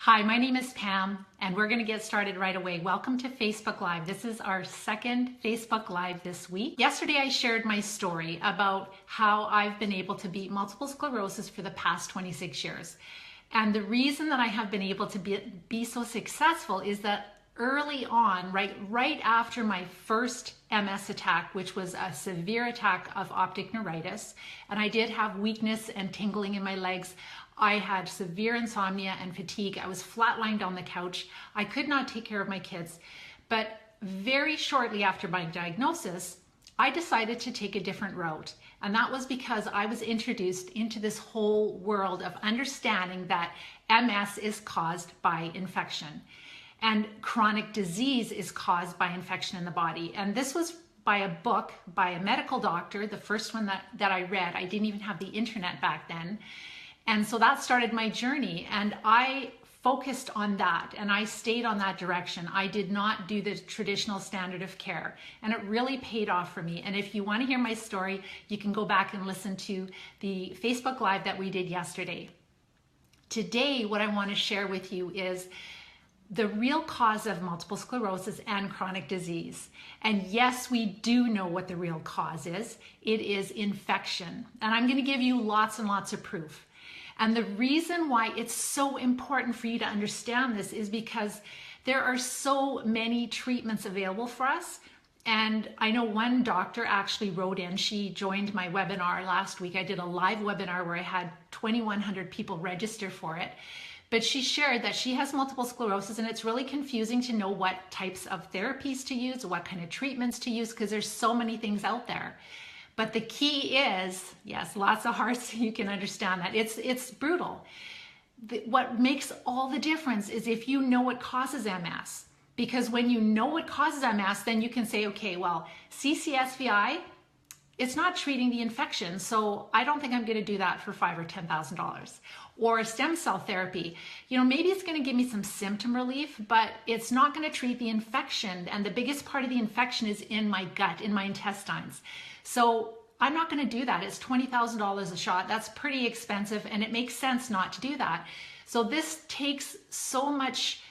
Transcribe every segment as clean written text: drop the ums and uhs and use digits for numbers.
Hi, my name is Pam, and we're going to get started right away. Welcome to Facebook Live. This is our second Facebook Live this week. Yesterday, I shared my story about how I've been able to beat multiple sclerosis for the past 26 years. And the reason that I have been able to be so successful is that early on, right after my first MS attack, which was a severe attack of optic neuritis, and I did have weakness and tingling in my legs. I had severe insomnia and fatigue. I was flatlined on the couch. I could not take care of my kids. But very shortly after my diagnosis, I decided to take a different route. And that was because I was introduced into this whole world of understanding that MS is caused by infection. And chronic disease is caused by infection in the body. And this was by a book by a medical doctor, the first one that I read. I didn't even have the internet back then. And so that started my journey, and I focused on that and I stayed on that direction. I did not do the traditional standard of care, and it really paid off for me. And if you want to hear my story, you can go back and listen to the Facebook Live that we did yesterday. Today, what I want to share with you is the real cause of multiple sclerosis and chronic disease. And yes, we do know what the real cause is. It is infection. And I'm going to give you lots and lots of proof. And the reason why it's so important for you to understand this is because there are so many treatments available for us. And I know one doctor actually wrote in, she joined my webinar last week. I did a live webinar where I had 2,100 people register for it. But she shared that she has multiple sclerosis, and it's really confusing to know what types of therapies to use, what kind of treatments to use, because there's so many things out there. But the key is, yes, lots of hearts, you can understand that. It's brutal. What makes all the difference is if you know what causes MS. Because when you know what causes MS, then you can say, okay, well, CCSVI, it's not treating the infection, so I don't think I'm going to do that for $5,000 or $10,000. Or a stem cell therapy, maybe it's going to give me some symptom relief, but it's not going to treat the infection. And the biggest part of the infection is in my gut, in my intestines. So I'm not going to do that. It's $20,000 a shot. That's pretty expensive, and it makes sense not to do that. So this takes so much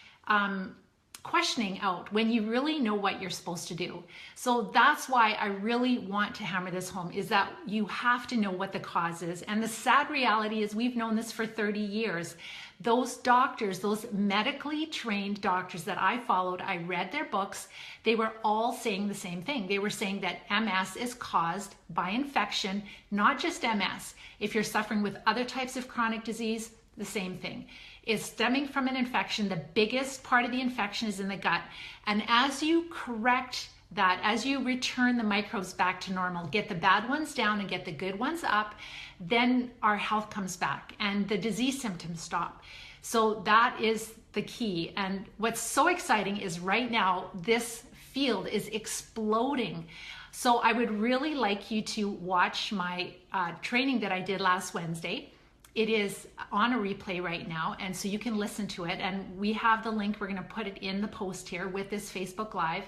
questioning out when you really know what you're supposed to do. So that's why I really want to hammer this home, is that you have to know what the cause is. And the sad reality is we've known this for 30 years. Those doctors, those medically trained doctors that I followed, I read their books, they were all saying the same thing. They were saying that MS is caused by infection, not just MS. If you're suffering with other types of chronic disease, the same thing. Is stemming from an infection. The biggest part of the infection is in the gut. And as you correct that, as you return the microbes back to normal, get the bad ones down and get the good ones up, then our health comes back and the disease symptoms stop. So that is the key. And what's so exciting is right now, this field is exploding. So I would really like you to watch my training that I did last Wednesday. It is on a replay right now, and so you can listen to it. And we have the link. We're going to put it in the post here with this Facebook Live.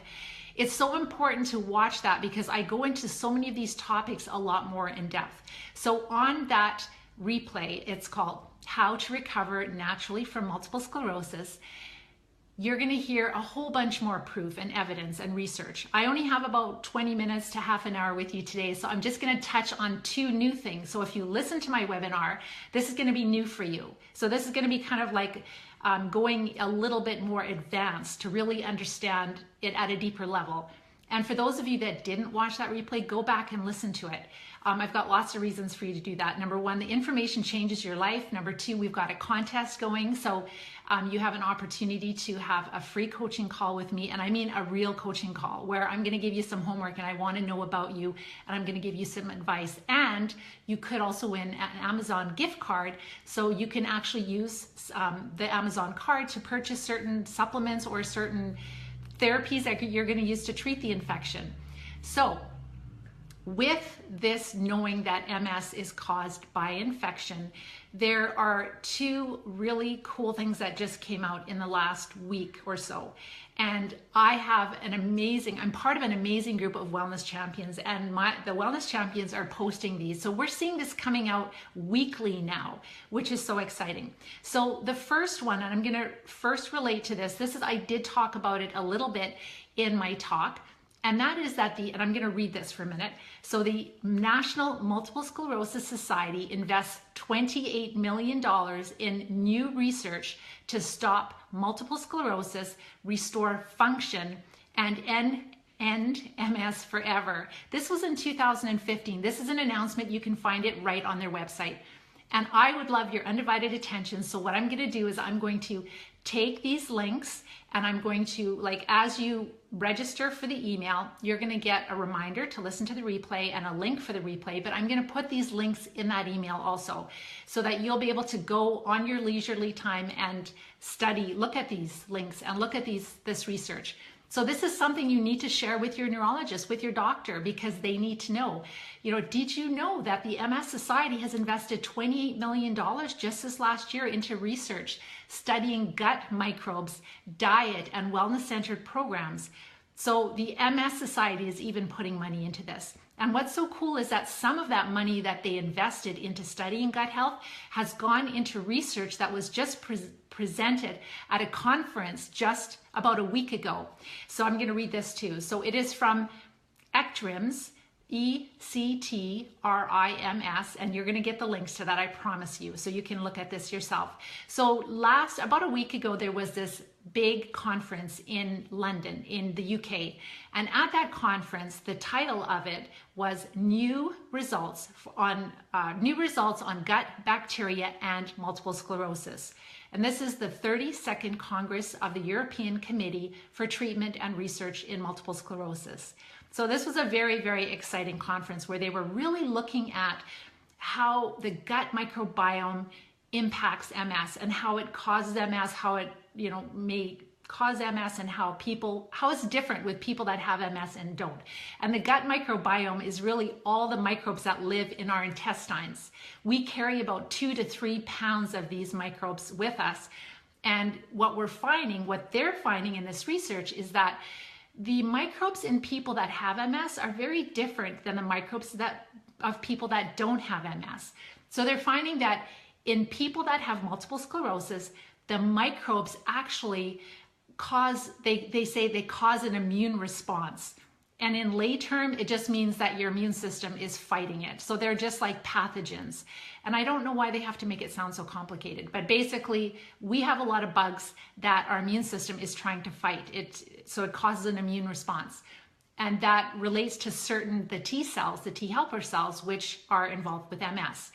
It's so important to watch that because I go into so many of these topics a lot more in depth. So on that replay, it's called How to Recover Naturally from Multiple Sclerosis. You're going to hear a whole bunch more proof and evidence and research. I only have about 20 minutes to half an hour with you today, so I'm just going to touch on two new things. So if you listen to my webinar, this is going to be new for you. So this is going to be kind of like going a little bit more advanced to really understand it at a deeper level. And for those of you that didn't watch that replay, go back and listen to it. I've got lots of reasons for you to do that. Number one, the information changes your life. Number two, we've got a contest going. So you have an opportunity to have a free coaching call with me. And I mean a real coaching call where I'm going to give you some homework and I want to know about you. And I'm going to give you some advice. And you could also win an Amazon gift card. So you can actually use the Amazon card to purchase certain supplements or certain therapies that you're going to use to treat the infection. So with this knowing that MS is caused by infection, there are two really cool things that just came out in the last week or so. And I have I'm part of an amazing group of wellness champions, and the wellness champions are posting these. So we're seeing this coming out weekly now, which is so exciting. So the first one, and I'm going to first relate to this. I did talk about it a little bit in my talk. And that is that and I'm going to read this for a minute. So the National Multiple Sclerosis Society invests $28 million in new research to stop multiple sclerosis, restore function, and end MS forever. This was in 2015. This is an announcement. You can find it right on their website. And I would love your undivided attention. So what I'm going to do is I'm going to take these links, and I'm going to, like, as you register for the email, you're going to get a reminder to listen to the replay and a link for the replay, but I'm going to put these links in that email also, so that you'll be able to go on your leisurely time and study, look at these links and look at this research. So this is something you need to share with your neurologist, with your doctor, because they need to know. Did you know that the MS Society has invested $28 million just this last year into research, studying gut microbes, diet, and wellness-centered programs? So the MS Society is even putting money into this. And what's so cool is that some of that money that they invested into studying gut health has gone into research that was just presented at a conference just about a week ago. So I'm going to read this too. So it is from ECTRIMS, ECTRIMS, and you're going to get the links to that, I promise you, so you can look at this yourself. So about a week ago, there was this big conference in London, in the UK. And at that conference, the title of it was New Results on Gut Bacteria and Multiple Sclerosis. And this is the 32nd Congress of the European Committee for Treatment and Research in Multiple Sclerosis. So this was a very, very exciting conference where they were really looking at how the gut microbiome impacts MS and how it causes MS, how it may cause MS, and how it's different with people that have MS and don't. And the gut microbiome is really all the microbes that live in our intestines. We carry about 2 to 3 pounds of these microbes with us. And what they're finding in this research is that the microbes in people that have MS are very different than the microbes of people that don't have MS. So they're finding that in people that have multiple sclerosis, the microbes actually cause an immune response. And in lay term, it just means that your immune system is fighting it. So they're just like pathogens. And I don't know why they have to make it sound so complicated, but basically we have a lot of bugs that our immune system is trying to fight. So it causes an immune response. And that relates to the T cells, the T helper cells, which are involved with MS.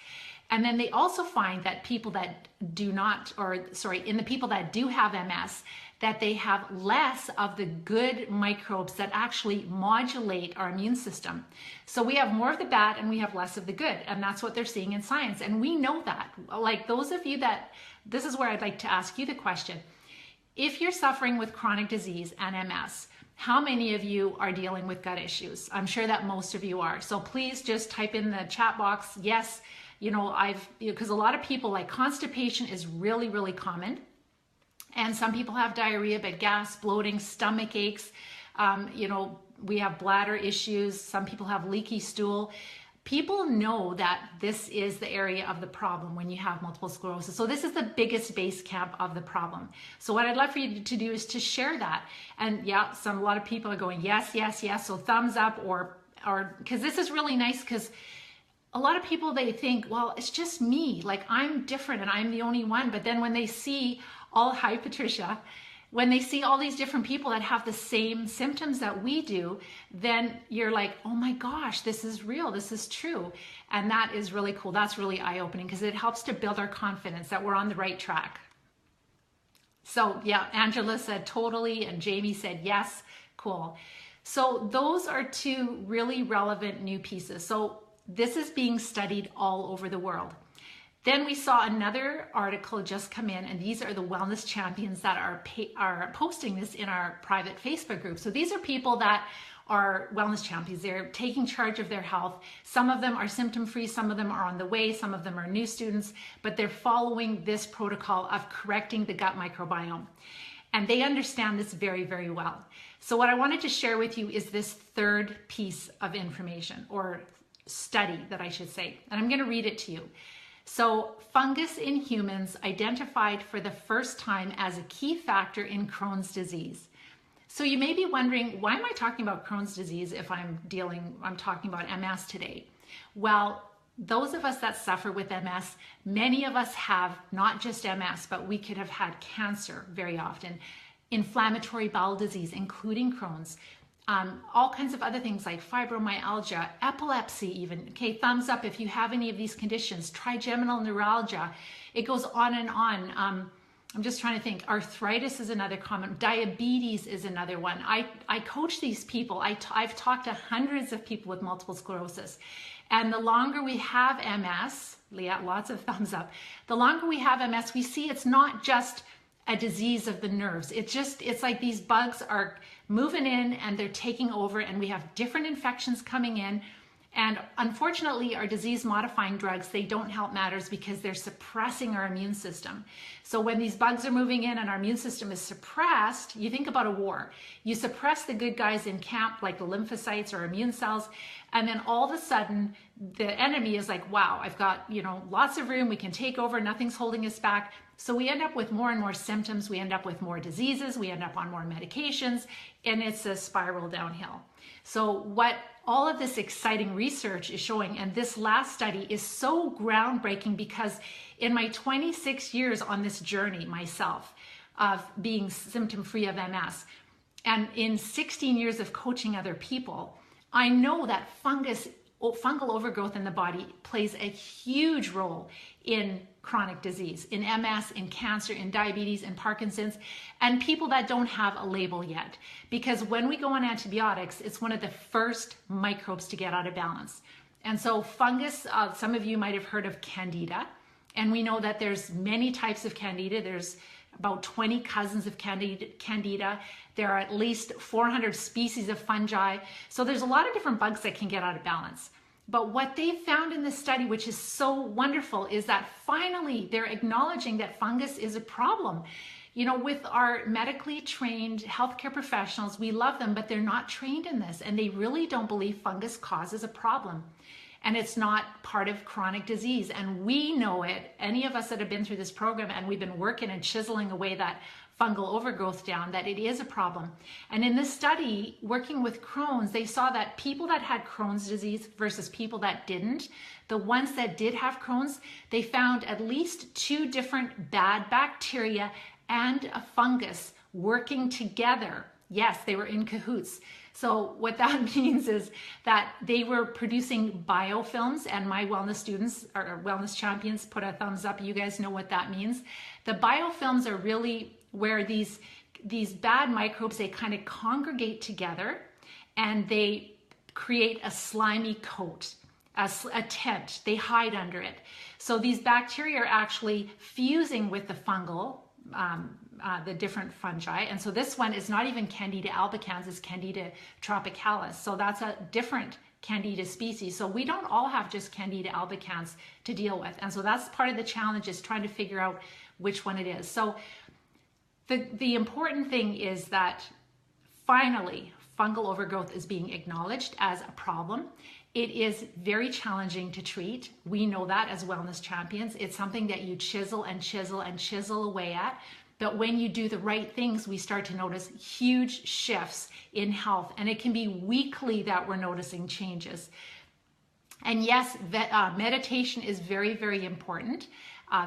And then they also find that people that in the people that do have MS, that they have less of the good microbes that actually modulate our immune system. So we have more of the bad and we have less of the good. And that's what they're seeing in science. And we know that. Like those of you this is where I'd like to ask you the question. If you're suffering with chronic disease and MS, how many of you are dealing with gut issues? I'm sure that most of you are. So please just type in the chat box, yes. Because a lot of people, like, constipation is really, really common. And some people have diarrhea, but gas, bloating, stomach aches. We have bladder issues. Some people have leaky stool. People know that this is the area of the problem when you have multiple sclerosis. So this is the biggest base camp of the problem. So what I'd love for you to do is to share that. And yeah, a lot of people are going, yes, yes, yes. So thumbs up or because this is really nice, because a lot of people, they think, well, it's just me, like I'm different and I'm the only one. But then when they see hi Patricia, when they see all these different people that have the same symptoms that we do, then you're like, oh my gosh, this is real, this is true. And that is really cool. That's really eye-opening, because it helps to build our confidence that we're on the right track. So yeah, Angela said totally, and Jamie said yes, cool. So those are two really relevant new pieces. So this is being studied all over the world. Then we saw another article just come in, and these are the wellness champions that are posting this in our private Facebook group. So these are people that are wellness champions. They're taking charge of their health. Some of them are symptom-free, some of them are on the way, some of them are new students, but they're following this protocol of correcting the gut microbiome. And they understand this very, very well. So what I wanted to share with you is this third piece of information, or study that I should say, and I'm going to read it to you. So fungus in humans identified for the first time as a key factor in Crohn's disease. So you may be wondering, why am I talking about Crohn's disease if I'm talking about MS today? Well, those of us that suffer with MS, many of us have not just MS, but we could have had cancer very often, inflammatory bowel disease, including Crohn's, all kinds of other things like fibromyalgia, epilepsy even. Okay, thumbs up if you have any of these conditions, trigeminal neuralgia. It goes on and on. I'm just trying to think. Arthritis is another common. Diabetes is another one. I coach these people. I've talked to hundreds of people with multiple sclerosis. And the longer we have MS, Leah, lots of thumbs up. The longer we have MS, we see it's not just a disease of the nerves. It's like these bugs are moving in and they're taking over, and we have different infections coming in. And unfortunately, our disease modifying drugs, they don't help matters because they're suppressing our immune system. So when these bugs are moving in and our immune system is suppressed, you think about a war. You suppress the good guys in camp, like the lymphocytes or immune cells, and then all of a sudden the enemy is like, wow, I've got, lots of room, we can take over, nothing's holding us back. So we end up with more and more symptoms, we end up with more diseases, we end up on more medications, and it's a spiral downhill. So what all of this exciting research is showing, and this last study is so groundbreaking, because in my 26 years on this journey myself of being symptom-free of MS, and in 16 years of coaching other people, I know that fungal overgrowth in the body plays a huge role in chronic disease, in MS, in cancer, in diabetes, in Parkinson's, and people that don't have a label yet. Because when we go on antibiotics, it's one of the first microbes to get out of balance. And so fungus, some of you might have heard of Candida, and we know that there's many types of Candida. There's about 20 cousins of Candida. There are at least 400 species of fungi. So there's a lot of different bugs that can get out of balance. But what they found in this study, which is so wonderful, is that finally they're acknowledging that fungus is a problem. With our medically trained healthcare professionals, we love them, but they're not trained in this, and they really don't believe fungus causes a problem. And it's not part of chronic disease. And we know it, any of us that have been through this program, and we've been working and chiseling away that fungal overgrowth down, that it is a problem. And in this study, working with Crohn's, they saw that people that had Crohn's disease versus people that didn't, the ones that did have Crohn's, they found at least 2 different bad bacteria and a fungus working together. Yes, they were in cahoots. So what that means is that they were producing biofilms, and my wellness students or wellness champions put a thumbs up. You guys know what that means. The biofilms are really where these bad microbes, they kind of congregate together and they create a slimy coat, a tent. They hide under it. So these bacteria are actually fusing with the fungal, the different fungi. And so this one is not even Candida albicans, it's Candida tropicalis. So that's a different Candida species. So we don't all have just Candida albicans to deal with. And so that's part of the challenge, is trying to figure out which one it is. So the important thing is that finally fungal overgrowth is being acknowledged as a problem. It is very challenging to treat. We know that as wellness champions. It's something that you chisel and chisel and chisel away at. But when you do the right things, we start to notice huge shifts in health. And it can be weekly that we're noticing changes. And yes, meditation is very, very important.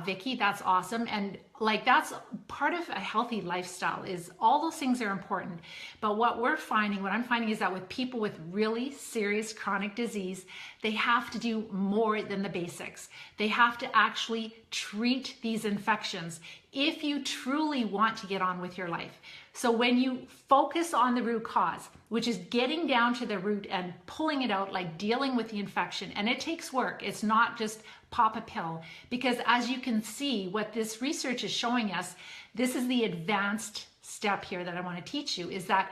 Vicky, that's awesome. And that's part of a healthy lifestyle, is all those things are important. But what I'm finding is that with people with really serious chronic disease, they have to do more than the basics. They have to actually treat these infections if you truly want to get on with your life. So when you focus on the root cause, which is getting down to the root and pulling it out, like dealing with the infection, and it takes work. It's not just pop a pill, because as you can see, what this research is showing us, this is the advanced step here that I want to teach you, is that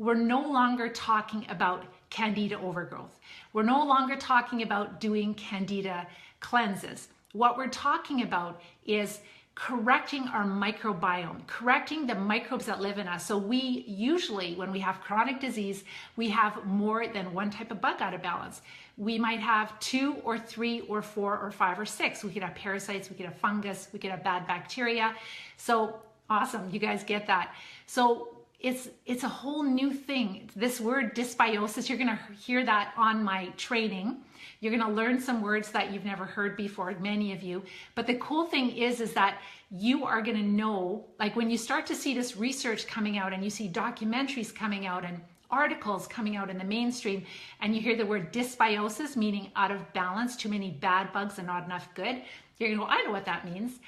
we're no longer talking about candida overgrowth. We're no longer talking about doing candida cleanses. What we're talking about is correcting our microbiome, correcting the microbes that live in us. So we usually, when we have chronic disease, we have more than one type of bug out of balance. We might have 2 or 3 or 4 or 5 or 6. We could have parasites, we could have fungus, we could have bad bacteria. So awesome, you guys get that. So it's a whole new thing. This word dysbiosis, you're gonna hear that on my training. You're gonna learn some words that you've never heard before, many of you. But the cool thing is that you are gonna know, like when you start to see this research coming out and you see documentaries coming out and articles coming out in the mainstream, and you hear the word dysbiosis, meaning out of balance, too many bad bugs and not enough good, you're gonna go, I know what that means.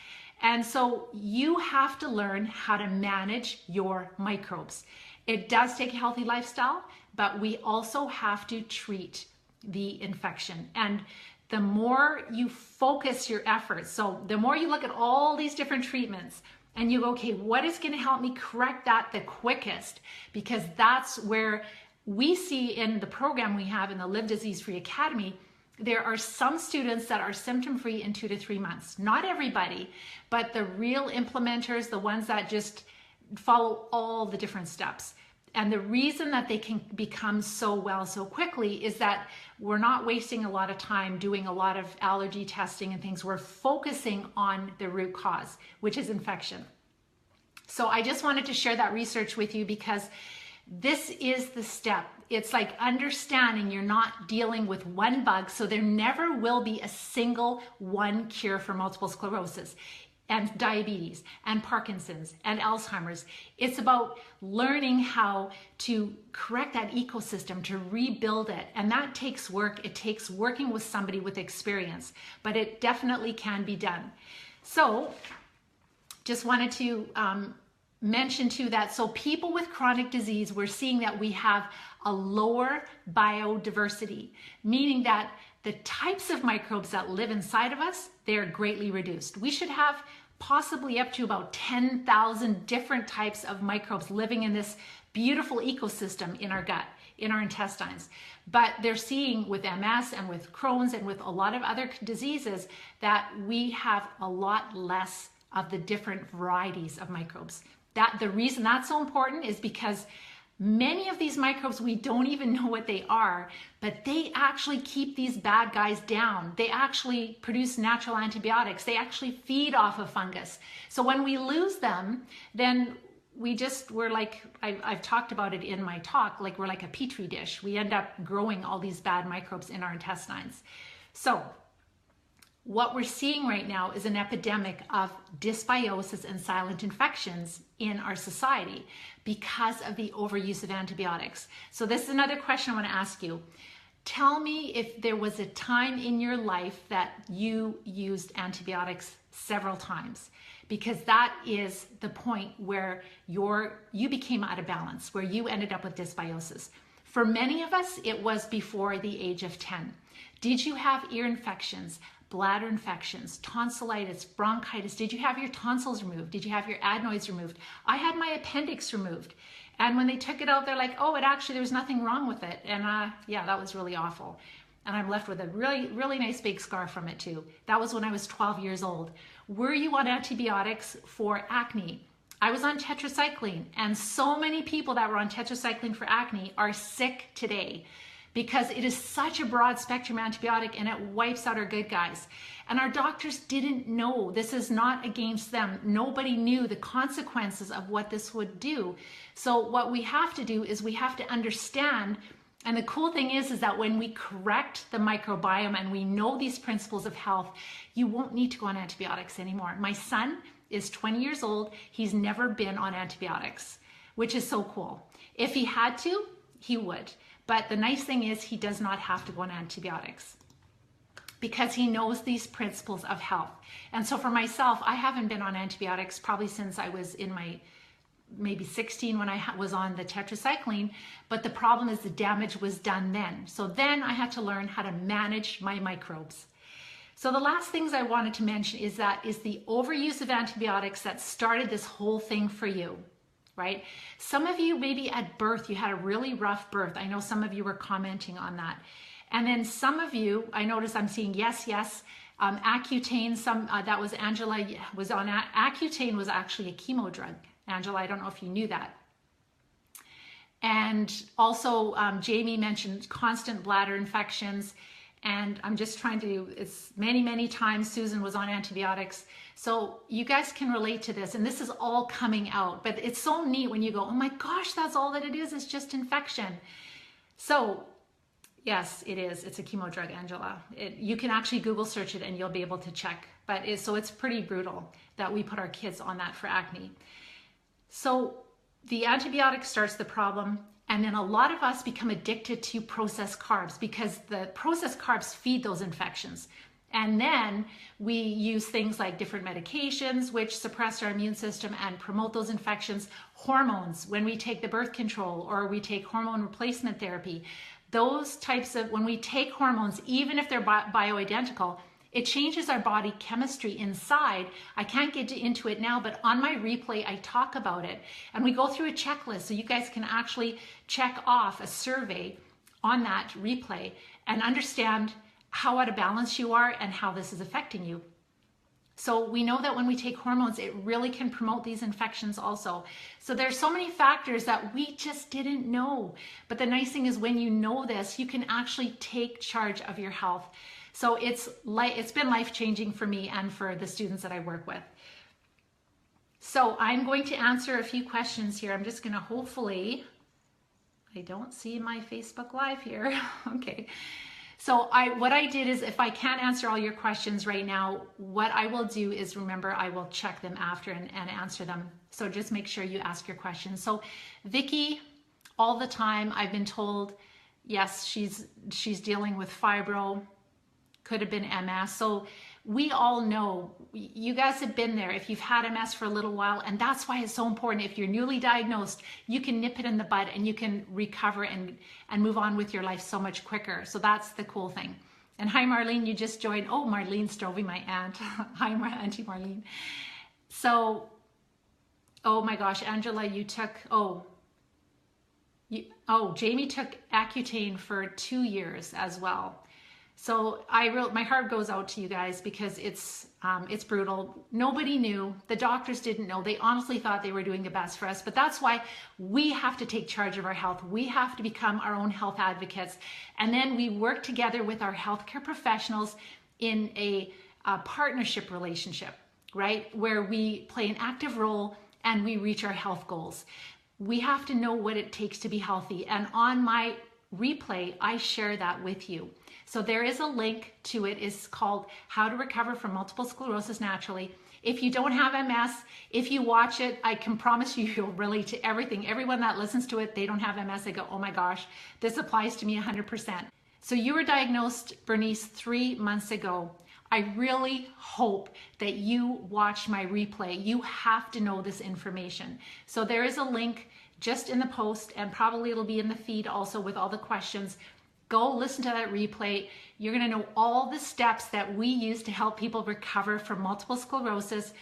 And so you have to learn how to manage your microbes. It does take a healthy lifestyle, but we also have to treat the infection. And the more you focus your efforts, so the more you look at all these different treatments and you go, okay, what is going to help me correct that the quickest? Because that's where we see in the program we have in the Live Disease Free Academy, there are some students that are symptom-free in 2 to 3 months. Not everybody, but the real implementers, the ones that just follow all the different steps. And the reason that they can become so well so quickly is that we're not wasting a lot of time doing a lot of allergy testing and things. We're focusing on the root cause, which is infection. So I just wanted to share that research with you because this is the step. It's like understanding you're not dealing with one bug, so there never will be a single one cure for multiple sclerosis and diabetes and Parkinson's and Alzheimer's. It's about learning how to correct that ecosystem, to rebuild it. And that takes work. It takes working with somebody with experience, but it definitely can be done. So just wanted to mention too that so people with chronic disease, we're seeing that we have a lower biodiversity, meaning that the types of microbes that live inside of us, they're greatly reduced. We should have possibly up to about 10,000 different types of microbes living in this beautiful ecosystem in our gut, in our intestines. But they're seeing with MS and with Crohn's and with a lot of other diseases that we have a lot less of the different varieties of microbes. That the reason that's so important is because many of these microbes, we don't even know what they are, but they actually keep these bad guys down. They actually produce natural antibiotics. They actually feed off of fungus. So when we lose them, then we're like, I've talked about it in my talk, like we're like a petri dish. We end up growing all these bad microbes in our intestines. So what we're seeing right now is an epidemic of dysbiosis and silent infections in our society because of the overuse of antibiotics. So this is another question I want to ask you. Tell me if there was a time in your life that you used antibiotics several times, because that is the point where you became out of balance, where you ended up with dysbiosis. For many of us, it was before the age of 10. Did you have ear infections, bladder infections, tonsillitis, bronchitis? Did you have your tonsils removed? Did you have your adenoids removed? I had my appendix removed. And when they took it out, they're like, oh, there was nothing wrong with it. And yeah, that was really awful. And I'm left with a really, really nice big scar from it too. That was when I was 12 years old. Were you on antibiotics for acne? I was on tetracycline, and so many people that were on tetracycline for acne are sick today, because it is such a broad spectrum antibiotic and it wipes out our good guys. And our doctors didn't know. This is not against them. Nobody knew the consequences of what this would do. So what we have to do is we have to understand, and the cool thing is that when we correct the microbiome and we know these principles of health, you won't need to go on antibiotics anymore. My son is 20 years old. He's never been on antibiotics, which is so cool. If he had to, he would. But the nice thing is he does not have to go on antibiotics because he knows these principles of health. And so for myself, I haven't been on antibiotics probably since I was in my maybe 16 when I was on the tetracycline, but the problem is the damage was done then. So then I had to learn how to manage my microbes. So the last things I wanted to mention is the overuse of antibiotics that started this whole thing for you. right? Some of you, maybe at birth, you had a really rough birth. I know some of you were commenting on that. And then some of you, I noticed I'm seeing yes, yes. Accutane, that was Angela, was on Accutane was actually a chemo drug. Angela, I don't know if you knew that. And also Jamie mentioned constant bladder infections. And I'm just trying to, it's many times Susan was on antibiotics. So you guys can relate to this, and this is all coming out, but it's so neat when you go, oh my gosh, that's all that it is. It's just infection. So yes, it is. It's a chemo drug, Angela. You can actually Google search it and you'll be able to check. But so it's pretty brutal that we put our kids on that for acne. So the antibiotic starts the problem. And then a lot of us become addicted to processed carbs because the processed carbs feed those infections. And then we use things like different medications, which suppress our immune system and promote those infections. Hormones, when we take the birth control or we take hormone replacement therapy, those types of, when we take hormones, even if they're bioidentical, it changes our body chemistry inside. I can't get into it now, but on my replay, I talk about it. And we go through a checklist so you guys can actually check off a survey on that replay and understand how out of balance you are and how this is affecting you. So we know that when we take hormones, it really can promote these infections also. So there's so many factors that we just didn't know. But the nice thing is when you know this, you can actually take charge of your health. So it's been life-changing for me and for the students that I work with. So I'm going to answer a few questions here. I'm just going to hopefully, I don't see my Facebook Live here. Okay. So what I did is if I can't answer all your questions right now, what I will do is remember, I will check them after and answer them. So just make sure you ask your questions. So Vicky, all the time I've been told, yes, she's dealing with fibro. Could have been MS. So we all know, you guys have been there if you've had MS for a little while, and that's why it's so important. If you're newly diagnosed, you can nip it in the bud and you can recover and move on with your life so much quicker. So that's the cool thing. And hi, Marlene, you just joined. Oh, Marlene Stovey, my aunt. Hi, Auntie Marlene. So, oh my gosh, Angela, you took, Jamie took Accutane for 2 years as well. So my heart goes out to you guys because it's brutal. Nobody knew. The doctors didn't know. They honestly thought they were doing the best for us. But that's why we have to take charge of our health. We have to become our own health advocates. And then we work together with our healthcare professionals in a partnership relationship, right? Where we play an active role and we reach our health goals. We have to know what it takes to be healthy. And on my replay, I share that with you. So there is a link to it. It's called How to Recover from Multiple Sclerosis Naturally. If you don't have MS, if you watch it, I can promise you, you'll relate to everything. Everyone that listens to it, they don't have MS. They go, oh my gosh, this applies to me 100%. So you were diagnosed, Bernice, 3 months ago. I really hope that you watch my replay. You have to know this information. So there is a link just in the post, and probably it'll be in the feed also with all the questions. Go listen to that replay. You're going to know all the steps that we use to help people recover from multiple sclerosis.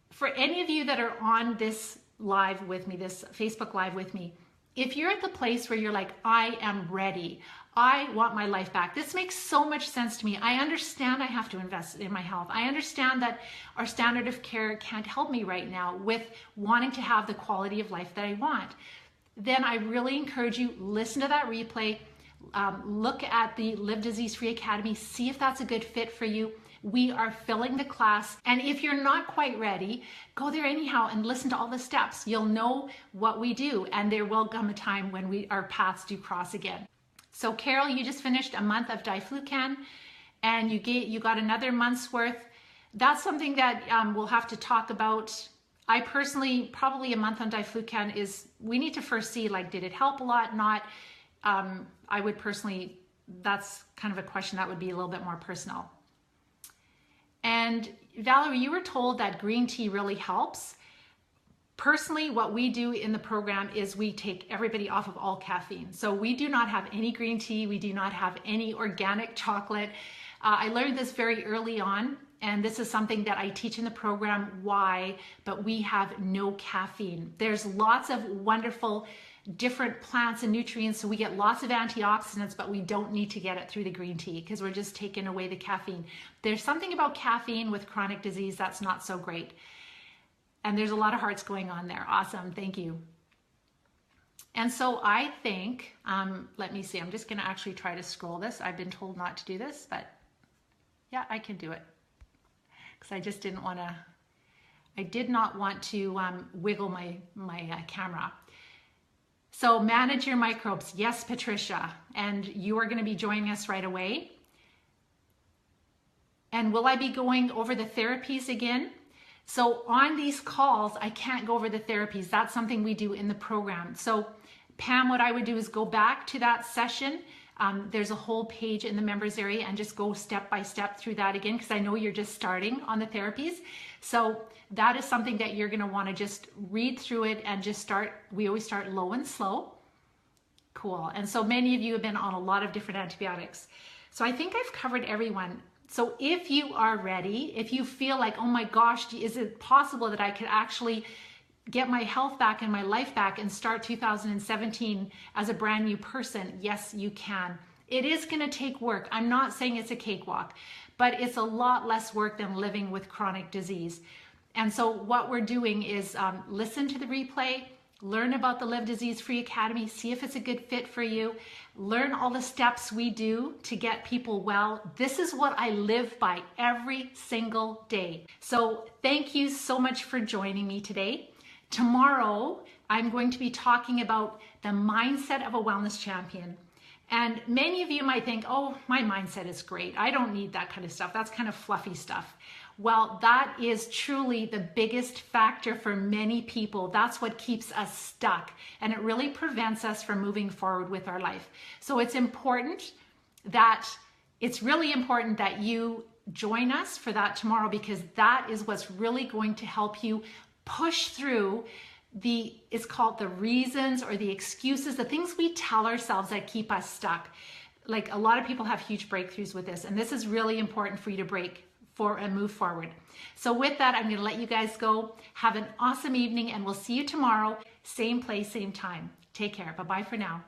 For any of you that are on this live with me, this Facebook Live with me, if you're at the place where you're like, I am ready, I want my life back. This makes so much sense to me. I understand I have to invest in my health. I understand that our standard of care can't help me right now with wanting to have the quality of life that I want. Then I really encourage you, listen to that replay. Look at the Live Disease Free Academy, see if that's a good fit for you. We are filling the class, and if you're not quite ready, go there anyhow and listen to all the steps. You'll know what we do, and there will come a time when our paths do cross again. So Carol, you just finished a month of diflucan, and you got another month's worth. That's something that we'll have to talk about. I personally, probably a month on diflucan is, we need to first see, like, did it help a lot, not. I would personally, that's kind of a question that would be a little bit more personal. And Valerie, you were told that green tea really helps. Personally, what we do in the program is we take everybody off of all caffeine. So we do not have any green tea. We do not have any organic chocolate. I learned this very early on, And this is something that I teach in the program, why, but we have no caffeine. There's lots of wonderful different plants and nutrients, so we get lots of antioxidants, but we don't need to get it through the green tea because we're just taking away the caffeine. There's something about caffeine with chronic disease that's not so great. And there's a lot of hearts going on there. Awesome, thank you. And so I think, let me see, I'm just gonna actually try to scroll this. I've been told not to do this, but yeah, I can do it. Because I just didn't wanna, I did not want to wiggle my camera. So manage your microbes. Yes, Patricia, and you are gonna be joining us right away. And will I be going over the therapies again? So on these calls, I can't go over the therapies. That's something we do in the program. So Pam, what I would do is go back to that session. There's a whole page in the members area and just go step by step through that again, because I know you're just starting on the therapies. So that is something that you're gonna wanna just read through it and just start, we always start low and slow. Cool, and so many of you have been on a lot of different antibiotics. So I think I've covered everyone. So if you are ready, if you feel like, oh my gosh, is it possible that I could actually get my health back and my life back and start 2017 as a brand new person? Yes, you can. It is gonna take work. I'm not saying it's a cakewalk, but it's a lot less work than living with chronic disease. And so what we're doing is listen to the replay, learn about the Live Disease Free Academy, see if it's a good fit for you, learn all the steps we do to get people well. This is what I live by every single day. So thank you so much for joining me today. Tomorrow, I'm going to be talking about the mindset of a wellness champion. And many of you might think, oh, my mindset is great. I don't need that kind of stuff. That's kind of fluffy stuff. Well, that is truly the biggest factor for many people. That's what keeps us stuck, and it really prevents us from moving forward with our life. So it's really important that you join us for that tomorrow, because that is what's really going to help you push through it's called the reasons or the excuses, the things we tell ourselves that keep us stuck. Like, a lot of people have huge breakthroughs with this, and this is really important for you to break and move forward. So with that, I'm going to let you guys go. Have an awesome evening, and we'll see you tomorrow, same place, same time. Take care. Bye-bye for now.